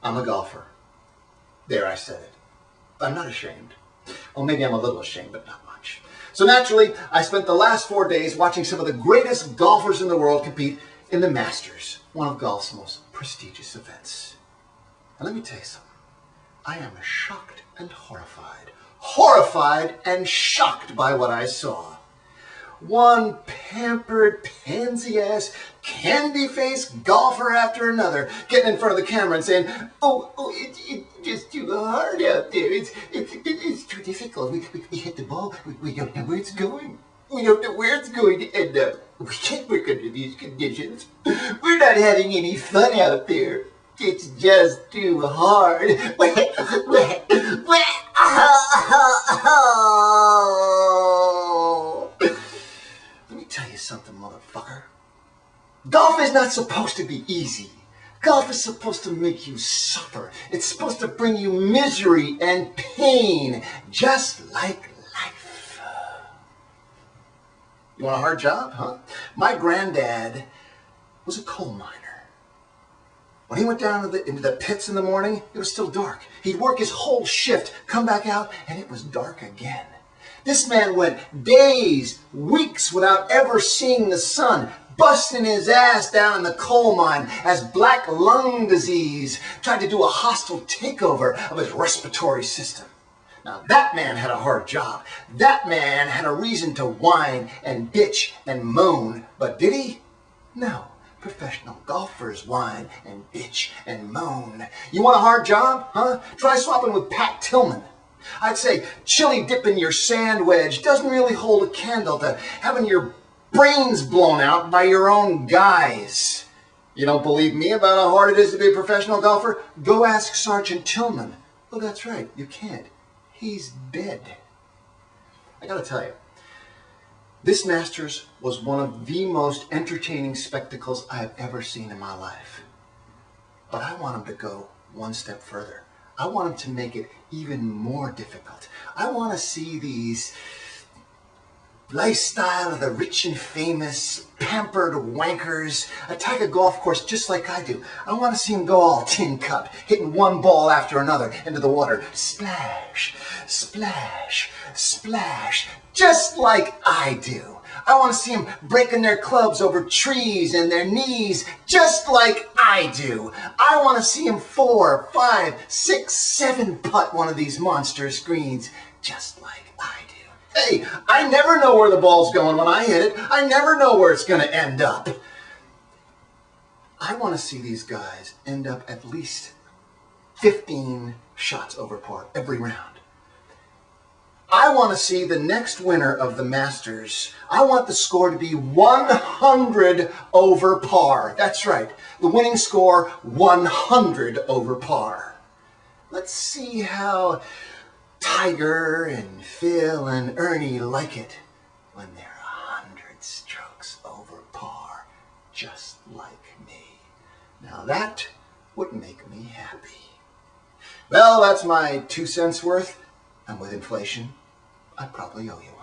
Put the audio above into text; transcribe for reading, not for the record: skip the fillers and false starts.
I'm a golfer. There, I said it. I'm not ashamed. Well, maybe I'm a little ashamed, but not much. So naturally, I spent the last 4 days watching some of the greatest golfers in the world compete in the Masters, one of golf's most prestigious events. And let me tell you something. I am shocked and horrified. Horrified and shocked by what I saw. One pampered, pansy-ass, candy-faced golfer after another getting in front of the camera and saying, it's just too hard out there. It's too difficult. We hit the ball. We don't know where it's going. We don't know where it's going to end up. We can't work under these conditions. We're not having any fun out there. It's just too hard. Let me tell you something, motherfucker. Golf is not supposed to be easy. Golf is supposed to make you suffer. It's supposed to bring you misery and pain, just like life. You want a hard job, huh? My granddad was a coal miner. When he went down into the pits in the morning, it was still dark. He'd work his whole shift, come back out, and it was dark again. This man went days, weeks without ever seeing the sun, busting his ass down in the coal mine as black lung disease tried to do a hostile takeover of his respiratory system. Now that man had a hard job. That man had a reason to whine and bitch and moan. But did he? No. Professional golfers whine and bitch and moan. You want a hard job? Huh? Try swapping with Pat Tillman. I'd say chili dipping your sand wedge doesn't really hold a candle to having your brains blown out by your own guys. You don't believe me about how hard it is to be a professional golfer? Go ask Sergeant Tillman. Oh, that's right, you can't. He's dead. I gotta tell you, this Masters was one of the most entertaining spectacles I've ever seen in my life. But I want him to go one step further. I want him to make it even more difficult. I want to see these lifestyle of the rich and famous, pampered wankers attack a golf course just like I do. I want to see him go all tin cup, hitting one ball after another into the water. Splash, splash, splash, just like I do. I want to see them breaking their clubs over trees and their knees, just like I do. I want to see them 4, 5, 6, 7 putt one of these monster screens, just like I do. Hey, I never know where the ball's going when I hit it. I never know where it's going to end up. I want to see these guys end up at least 15 shots over par every round. I want to see the next winner of the Masters. I want the score to be 100 over par. That's right. The winning score, 100 over par. Let's see how Tiger and Phil and Ernie like it when they're 100 strokes over par, just like me. Now that would make me happy. Well, that's my 2 cents worth. And with inflation, I probably owe you